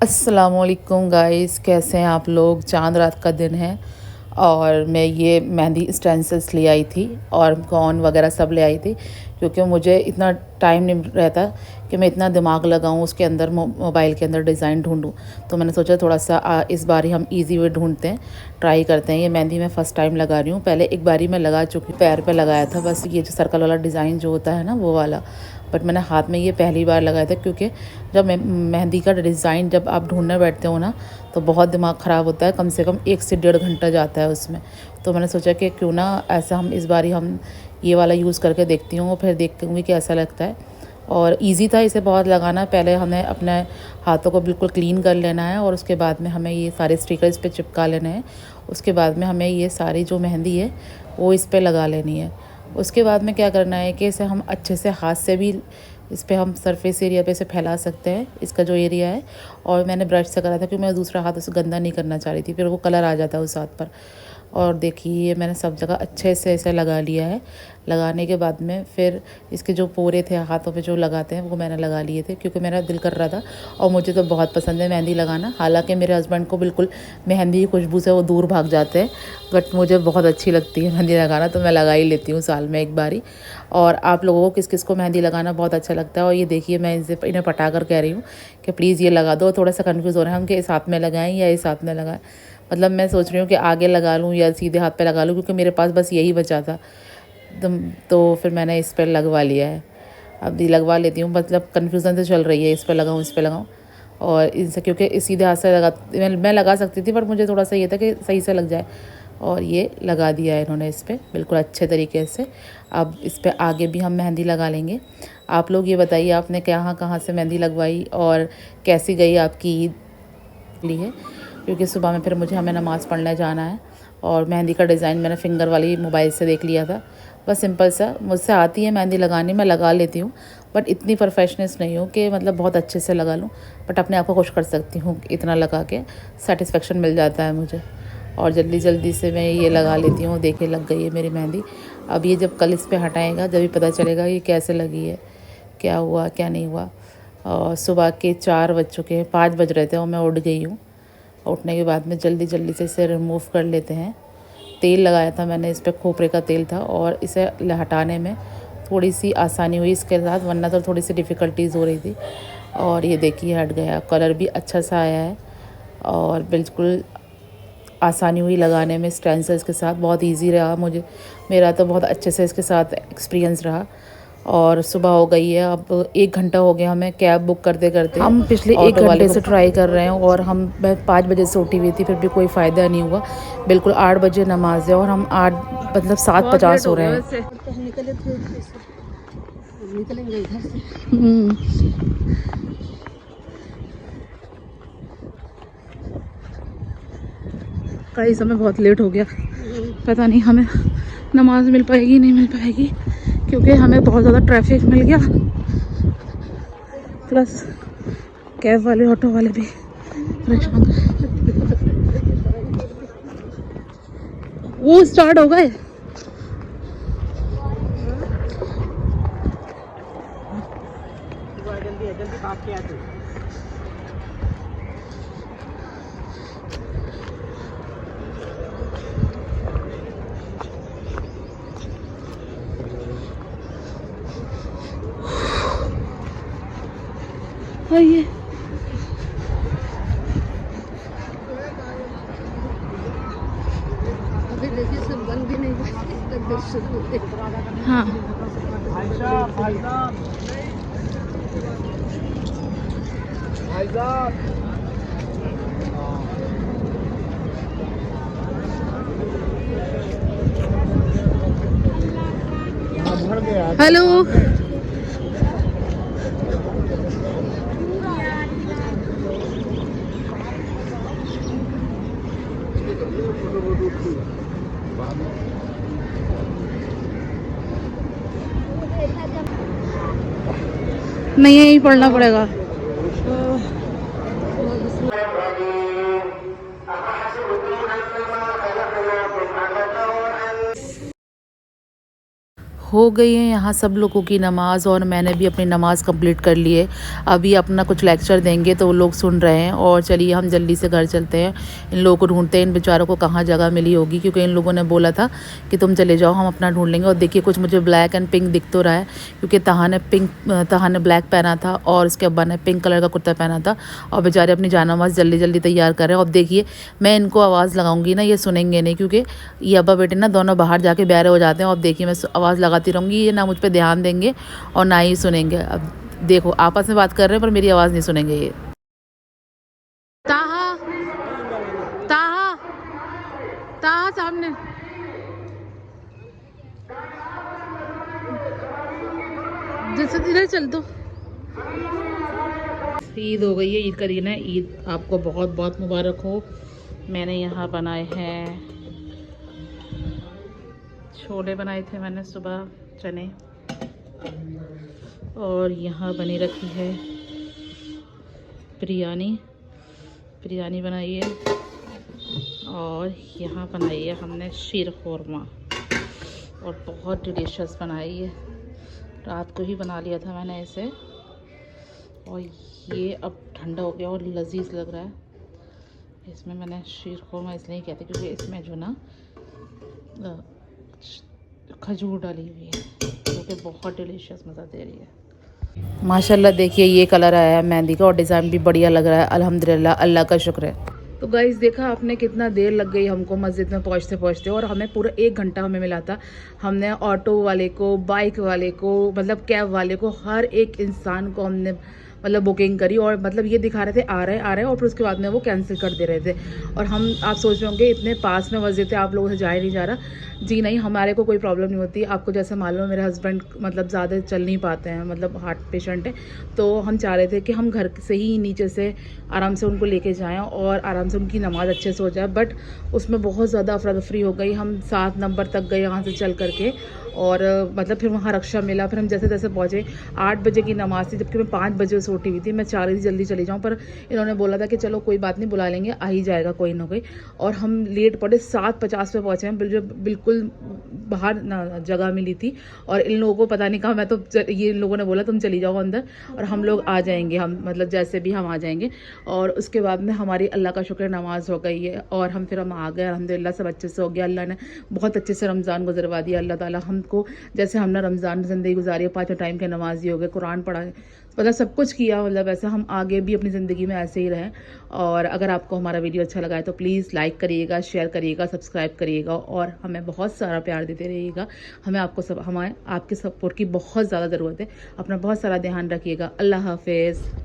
अस्सलामुअलैकुम गाइस, कैसे हैं आप लोग। चांद रात का दिन है और मैं ये मेहंदी स्टेंसिल्स ले आई थी और कॉन वगैरह सब ले आई थी, क्योंकि मुझे इतना टाइम नहीं रहता कि मैं इतना दिमाग लगाऊं उसके अंदर, मोबाइल के अंदर डिज़ाइन ढूंढूं। तो मैंने सोचा थोड़ा सा इस बारी हम इजी वे ढूंढते हैं, ट्राई करते हैं। ये मेहंदी मैं फ़र्स्ट टाइम लगा रही हूँ। पहले एक बारी मैं लगा चुकी, पैर पे लगाया था बस, ये जो सर्कल वाला डिज़ाइन जो होता है ना वो वाला। बट मैंने हाथ में ये पहली बार लगाया था, क्योंकि जब मेहंदी का डिज़ाइन जब आप ढूंढने बैठते हो ना तो बहुत दिमाग ख़राब होता है, कम से कम 1 से 1.5 घंटा जाता है उसमें। तो मैंने सोचा कि क्यों ना ऐसा हम इस बारी हम ये वाला यूज़ करके देखती हूँ, फिर देखती हूँ कि कैसा लगता है। और इजी था इसे बहुत लगाना। पहले हमें अपने हाथों को बिल्कुल क्लीन कर लेना है और उसके बाद में हमें ये सारे स्टिकर इस पर चिपका लेने हैं। उसके बाद में हमें ये सारी जो मेहंदी है वो इस पर लगा लेनी है। उसके बाद में क्या करना है कि इसे हम अच्छे से हाथ से भी इस पे हम सरफेस एरिया पे इसे फैला सकते हैं, इसका जो एरिया है। और मैंने ब्रश से करा था, क्योंकि मैं दूसरा हाथ उसे गंदा नहीं करना चाह रही थी, फिर वो कलर आ जाता है उस हाथ पर। और देखिए मैंने सब जगह अच्छे से इसे लगा लिया है। लगाने के बाद में फिर इसके जो पोरे थे हाथों पे जो लगाते हैं वो मैंने लगा लिए थे, क्योंकि मेरा दिल कर रहा था। और मुझे तो बहुत पसंद है मेहंदी लगाना। हालांकि मेरे हस्बैंड को बिल्कुल मेहंदी की खुशबू से वो दूर भाग जाते हैं, बट मुझे बहुत अच्छी लगती है मेहंदी लगाना, तो मैं लगा ही लेती हूँ साल में एक बारी। और आप लोगों को किस किस को मेहंदी लगाना बहुत अच्छा लगता है। और ये देखिए मैं इन्हें पटा कर कह रही हूँ कि प्लीज़ ये लगा दो। थोड़ा सा कन्फ्यूज़ हो रहे हैं हम कि इस हाथ में लगाएं या इस हाथ में लगाएं। मतलब मैं सोच रही हूँ कि आगे लगा लूँ या सीधे हाथ पे लगा लूँ, क्योंकि मेरे पास बस यही बचा था। तो फिर मैंने इस पर लगवा लिया है। अब ये लगवा लेती हूँ, मतलब कन्फ्यूज़न तो चल रही है, इस पर लगाऊँ इस पर लगाऊँ। और इनसे क्योंकि सीधे हाथ से मैं लगा सकती थी, पर मुझे थोड़ा सा ये था कि सही से लग जाए। और ये लगा दिया है इन्होंने इस पर बिल्कुल अच्छे तरीके से। अब इस पर आगे भी हम मेहंदी लगा लेंगे। आप लोग ये बताइए आपने कहाँ कहाँ से मेहंदी लगवाई और कैसी गई आपकी ईद ली है, क्योंकि सुबह में फिर हमें नमाज़ पढ़ने जाना है। और मेहंदी का डिज़ाइन मैंने फिंगर वाली मोबाइल से देख लिया था, बस सिंपल सा। मुझसे आती है मेहंदी लगानी, मैं लगा लेती हूँ, बट इतनी परफेक्शनिस्ट नहीं हूँ कि मतलब बहुत अच्छे से लगा लूँ। बट अपने आप को खुश कर सकती हूँ, इतना लगा के सेटिस्फेक्शन मिल जाता है मुझे। और जल्दी जल्दी से मैं ये लगा लेती हूँ। देखिए लग गई है मेरी मेहंदी। अब ये जब कल इस पर हटाएगा जब भी पता चलेगा ये कैसे लगी है, क्या हुआ क्या नहीं हुआ। और सुबह के 4 बज चुके हैं, 5 बज रहे थे और मैं उठ गई हूँ। उठने के बाद में जल्दी जल्दी से इसे रिमूव कर लेते हैं। तेल लगाया था मैंने इस पर, खोपरे का तेल था, और इसे हटाने में थोड़ी सी आसानी हुई इसके साथ, वरना तो थोड़ी सी डिफ़िकल्टीज़ हो रही थी। और ये देखिए हट गया, कलर भी अच्छा सा आया है और बिल्कुल आसानी हुई लगाने में। स्टेंसिल्स के साथ बहुत इजी रहा मुझे, मेरा तो बहुत अच्छे से इसके साथ एक्सपीरियंस रहा। और सुबह हो गई है, अब 1 घंटा हो गया हमें कैब बुक करते करते। हम पिछले 1 घंटे से ट्राई कर रहे हैं और मैं 5 बजे से उठी हुई थी, फिर भी कोई फ़ायदा नहीं हुआ। बिल्कुल 8 बजे नमाज है और हम 8 मतलब 7:50 हो रहे हैं। निकलेंगे इधर से। कई समय बहुत लेट हो गया, पता नहीं हमें नमाज मिल पाएगी नहीं मिल पाएगी, क्योंकि हमें बहुत ज़्यादा ट्रैफिक मिल गया, प्लस कैब वाले ऑटो वाले भी परेशान। वो स्टार्ट हो गए। ये अभी देखिए सब बंद भी नहीं हुआ। हाँ हेलो। नहीं यही पढ़ना पड़ेगा। हो गई है यहाँ सब लोगों की नमाज़ और मैंने भी अपनी नमाज़ कंप्लीट कर ली है। अभी अपना कुछ लेक्चर देंगे तो वो लोग सुन रहे हैं और चलिए हम जल्दी से घर चलते हैं। इन लोगों को ढूँढते हैं, इन बेचारों को कहाँ जगह मिली होगी, क्योंकि इन लोगों ने बोला था कि तुम चले जाओ, हम अपना ढूँढ लेंगे। और देखिए कुछ मुझे ब्लैक एंड पिंक दिख तो रहा है, क्योंकि तहा ने ब्लैक पहना था और उसके अब्बा ने पिंक कलर का कुर्ता पहना था और बेचारे अपनी जानमाज़ जल्दी जल्दी तैयार कर रहे हैं। और देखिए मैं इनको आवाज़ लगाऊंगी ना, ये सुनेंगे नहीं, क्योंकि ये अब्बा बेटे ना दोनों बाहर जाके बहरे हो जाते हैं। और देखिए मैं आवाज़ लगाती रहूँगी, ये ना मुझ पर ध्यान देंगे और ना ही सुनेंगे। अब देखो आपस में बात कर रहे हैं पर मेरी आवाज़ नहीं सुनेंगे ये। ताहा, ताहा, ताहा सामने। जैसे इधर चल दो। ईद हो गई है, ईद का दिन है। ईद आपको बहुत बहुत मुबारक हो। मैंने यहाँ बनाए हैं छोले, बनाए थे मैंने सुबह, चने, और यहाँ बनी रखी है बिरयानी बनाई है, और यहाँ बनाई है हमने शीर खुरमा, और बहुत डिलीशियस बनाई है। रात को ही बना लिया था मैंने इसे, और ये अब ठंडा हो गया और लजीज लग रहा है। इसमें मैंने शीर खुरमा इसलिए कहते क्योंकि इसमें जो ना खजूर डाली हुई है, जो कि बहुत डिलीशियस मज़ा दे रही है। माशाल्लाह देखिए ये कलर आया है मेहंदी का और डिज़ाइन भी बढ़िया लग रहा है, अल्हम्दुलिल्लाह, अल्लाह का शुक्र है। तो गाइस देखा आपने कितना देर लग गई हमको मस्जिद में पहुंचते पहुंचते, और हमें पूरा 1 घंटा हमें मिला था। हमने ऑटो वाले को, बाइक वाले को, मतलब कैब वाले को, हर एक इंसान को हमने मतलब बुकिंग करी, और मतलब ये दिखा रहे थे आ रहे हैं, और फिर उसके बाद में वो कैंसिल कर दे रहे थे। और हम, आप सोच रहे होंगे इतने पास में मस्जिद है, आप लोगों से जाया नहीं जा रहा। जी नहीं, हमारे को कोई प्रॉब्लम नहीं होती। आपको जैसे मालूम है मेरे हस्बैंड मतलब ज़्यादा चल नहीं पाते हैं, मतलब हार्ट पेशेंट है, तो हम चाह रहे थे कि हम घर से ही नीचे से आराम से उनको लेके जाएं और आराम से उनकी नमाज़ अच्छे से हो जाए। बट उसमें बहुत ज़्यादा अफरा तफरी हो गई। हम 7 नंबर तक गए यहाँ से चल करके, और मतलब फिर वहाँ रक्षा मिला। फिर हम जैसे तैसे पहुँचे। 8 बजे की नमाज़ थी, जबकि मैं 5 बजे से उठी हुई थी। मैं चाह रही थी जल्दी चली जाऊँ, पर इन्होंने बोला था कि चलो कोई बात नहीं, बुला लेंगे, आ ही जाएगा कोई ना कोई। और हम लेट पड़े, 7:50 पे पहुँचे हैं, बिल्कुल बाहर ना जगह मिली थी। और इन लोगों को पता नहीं कहा, मैं तो ये इन लोगों ने बोला तुम चली जाओ अंदर और हम लोग आ जाएंगे, हम मतलब जैसे भी हम आ जाएंगे। और उसके बाद में हमारी अल्लाह का शुक्र नमाज़ हो गई है, और फिर हम आ गए, अल्हम्दुलिल्लाह सब अच्छे से हो गया। अल्लाह ने बहुत अच्छे से रमज़ान गुजरवा दिया। अल्लाह ताला हमको, जैसे हमने रमज़ान में ज़िंदगी गुजारी है, 5 टाइम के नमाजी हो गए, कुरान पढ़ा है, मतलब सब कुछ किया, मतलब ऐसा हम आगे भी अपनी ज़िंदगी में ऐसे ही रहें। और अगर आपको हमारा वीडियो अच्छा लगा है तो प्लीज़ लाइक करिएगा, शेयर करिएगा, सब्सक्राइब करिएगा, और हमें बहुत सारा प्यार देते रहिएगा। हमें आपके सपोर्ट की बहुत ज़्यादा ज़रूरत है। अपना बहुत सारा ध्यान रखिएगा। अल्लाह हाफ़िज़।